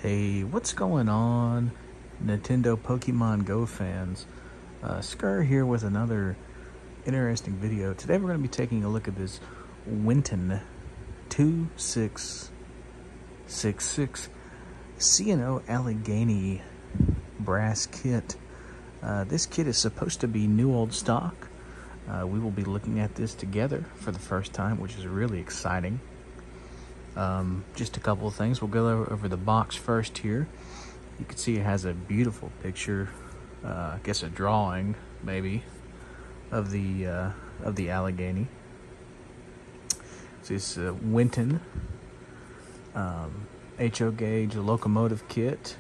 Hey, what's going on, Nintendo Pokemon Go fans? Scar here with another interesting video. Today we're going to be taking a look at this Winton 2666 C&O Allegheny brass kit. This kit is supposed to be new old stock. We will be looking at this together for the first time, which is really exciting. Just a couple of things. We'll go over the box first here. You can see it has a beautiful picture, I guess a drawing maybe, of the Allegheny. So it's Winton HO gauge locomotive kit,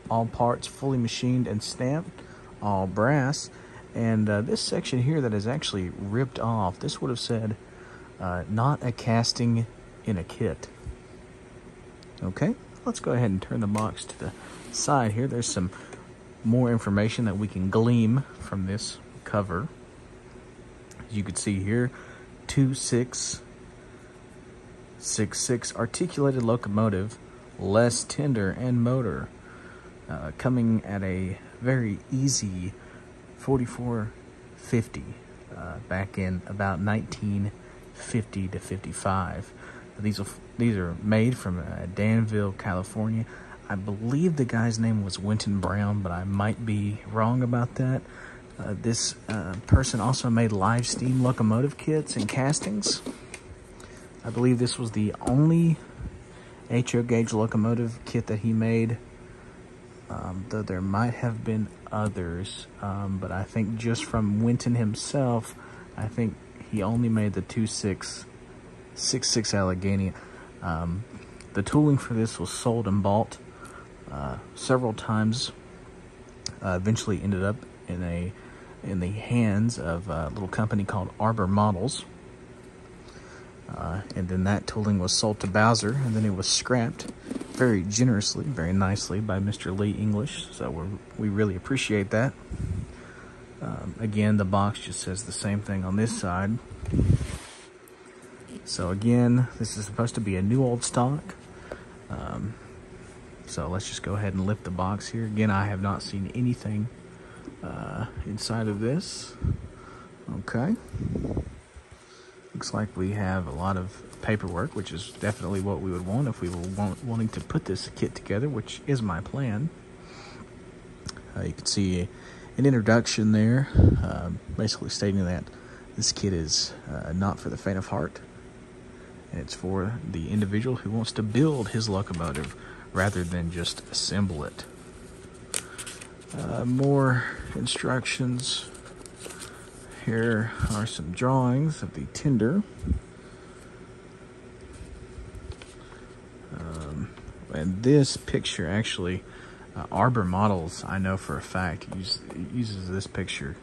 all parts fully machined and stamped, all brass. And this section here that is actually ripped off, this would have said not a casting in a kit. Okay, let's go ahead and turn the box to the side here. There's some more information that we can glean from this cover. As you can see here, 2666 articulated locomotive, less tender and motor, coming at a very easy 4450 back in about 1950 to 55. These are made from Danville, California. I believe the guy's name was Winton Brown, but I might be wrong about that. This person also made live steam locomotive kits and castings. I believe this was the only HO gauge locomotive kit that he made, though there might have been others. But I think just from Winton himself, I think he only made the 2666 Allegheny. The tooling for this was sold and bought several times. Eventually ended up in the hands of a little company called Arbor Models, and then that tooling was sold to Bowser, and then it was scrapped very generously, very nicely by Mr. Lee English. So we really appreciate that. Again, the box just says the same thing on this side. So again, this is supposed to be a new old stock. So let's just go ahead and lift the box here. Again, I have not seen anything inside of this. Okay. Looks like we have a lot of paperwork, which is definitely what we would want if we were wanting to put this kit together, which is my plan. You can see an introduction there, basically stating that this kit is not for the faint of heart. It's for the individual who wants to build his locomotive rather than just assemble it. More instructions. Here are some drawings of the tender. And this picture actually, Arbor Models, I know for a fact, uses this picture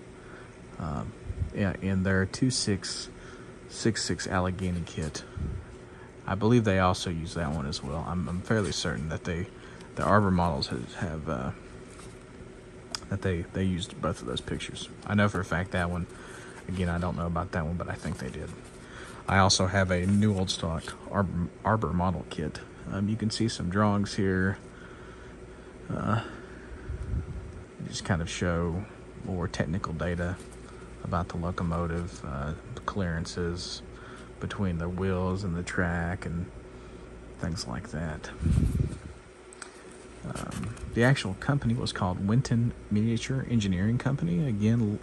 in their 2666 Allegheny kit. I believe they also use that one as well. I'm fairly certain that the Arbor Models have that they used both of those pictures. I know for a fact that one. Again, I don't know about that one, but I think they did. I also have a new old stock Arbor Model kit. You can see some drawings here. Just kind of show more technical data about the locomotive, the clearances between the wheels and the track and things like that. The actual company was called Winton Miniature Engineering Company, again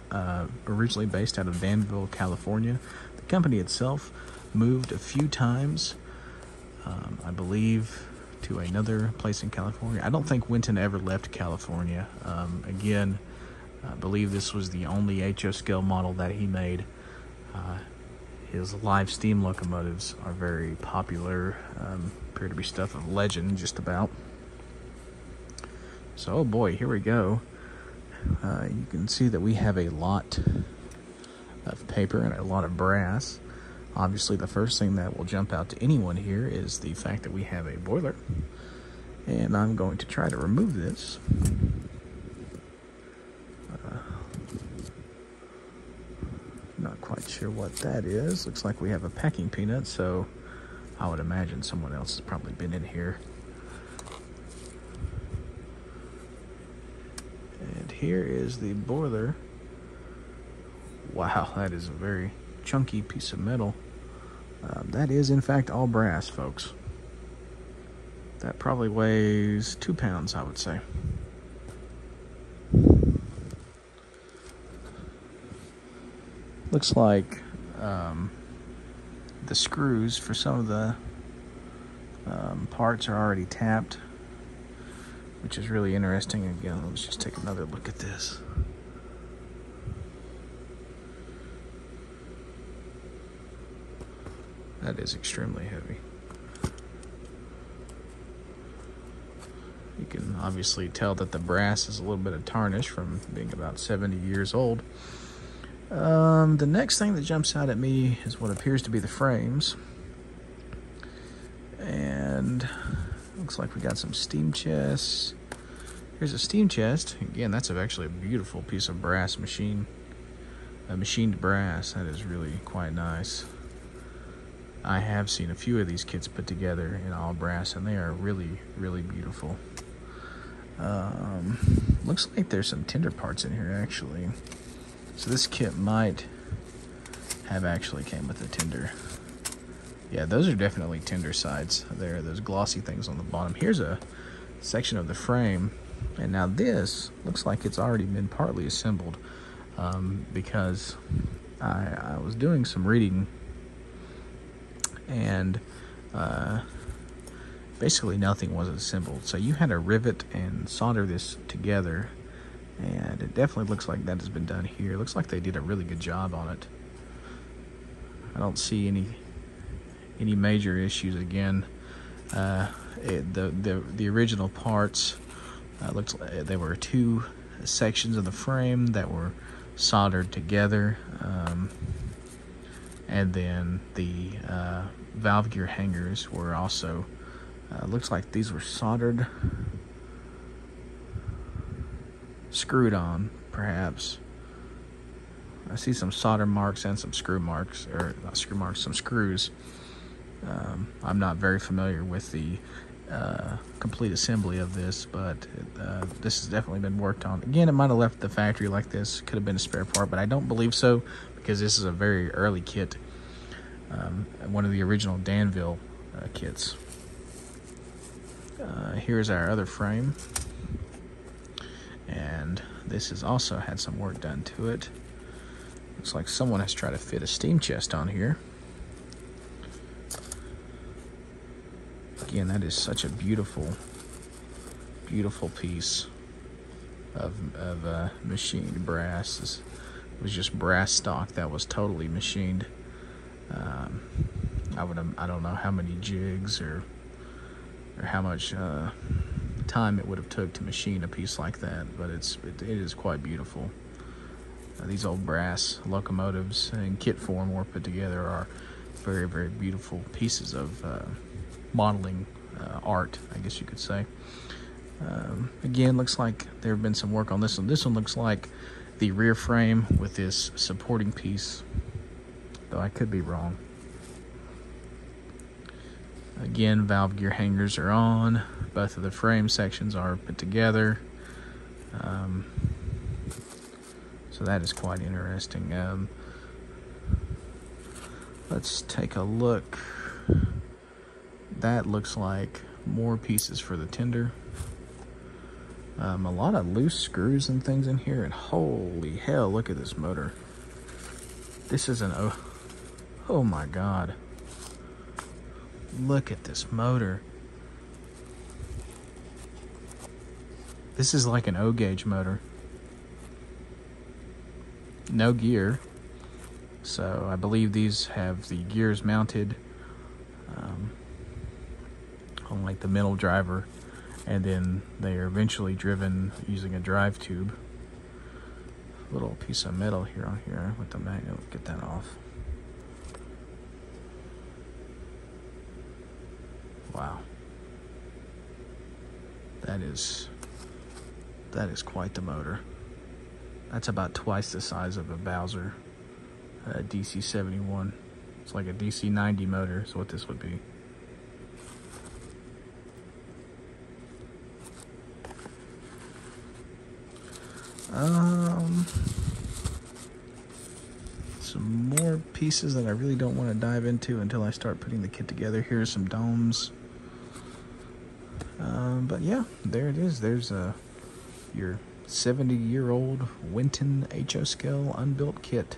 originally based out of Danville, California. The company itself moved a few times, I believe, to another place in California. I don't think Winton ever left California. Again, I believe this was the only HO scale model that he made. His live steam locomotives are very popular, appear to be stuff of legend just about. So, oh boy, here we go. You can see that we have a lot of paper and a lot of brass. Obviously, the first thing that will jump out to anyone here is the fact that we have a boiler. And I'm going to try to remove this. Not quite sure what that is. Looks like we have a packing peanut, so I would imagine someone else has probably been in here here is the boiler. Wow, that is a very chunky piece of metal. That is, in fact, all brass, folks. That probably weighs 2 pounds, I would say. Looks like the screws for some of the parts are already tapped, which is really interesting. Again, let's just take another look at this. That is extremely heavy. You can obviously tell that the brass is a little bit of tarnish from being about 70 years old. The next thing that jumps out at me is what appears to be the frames. And looks like we got some steam chests. Here's a steam chest. Again, that's actually a beautiful piece of brass machined brass. That is really quite nice. I have seen a few of these kits put together in all brass, and they are really, really beautiful. Looks like there's some tinder parts in here, actually. So this kit might have actually came with a tinder. Yeah, those are definitely tinder sides there, those glossy things on the bottom. Here's a section of the frame, and now this looks like it's already been partly assembled, because I was doing some reading, and basically nothing was assembled. So you had to rivet and solder this together, and it definitely looks like that has been done here. It looks like they did a really good job on it. I don't see any major issues. Again, the original parts looks like there were 2 sections of the frame that were soldered together, and then the valve gear hangers were also looks like these were screwed on, perhaps. I see some solder marks and some screw marks, or not screw marks, some screws. I'm not very familiar with the complete assembly of this, but this has definitely been worked on. Again, it might have left the factory like this. Could have been a spare part, but I don't believe so, because this is a very early kit. One of the original Danville kits. Here's our other frame, and this has also had some work done to it. Looks like someone has tried to fit a steam chest on here. Again, that is such a beautiful, beautiful piece of machined brass. This was just brass stock that was totally machined. I don't know how many jigs or how much time it would have took to machine a piece like that, but it is quite beautiful. These old brass locomotives in kit form were put together are very, very beautiful pieces of modeling art, I guess you could say. Again, looks like there have been some work on this one. This one looks like the rear frame with this supporting piece, though I could be wrong. Again, valve gear hangers are on. Both of the frame sections are put together. So that is quite interesting. Let's take a look. That looks like more pieces for the tender. A lot of loose screws and things in here, and holy hell, look at this motor. This is oh my God. Look at this motor. This is like an O-gauge motor. No gear. So I believe these have the gears mounted on like the middle driver, and then they are eventually driven using a drive tube. Little piece of metal here on here with the magnet. Get that off. Wow. That is quite the motor. That's about twice the size of a Bowser DC-71. It's like a DC-90 motor is what this would be. Some more pieces that I really don't want to dive into until I start putting the kit together. Here's some domes. But yeah, there it is. There's your 70-year-old Winton HO scale unbuilt kit.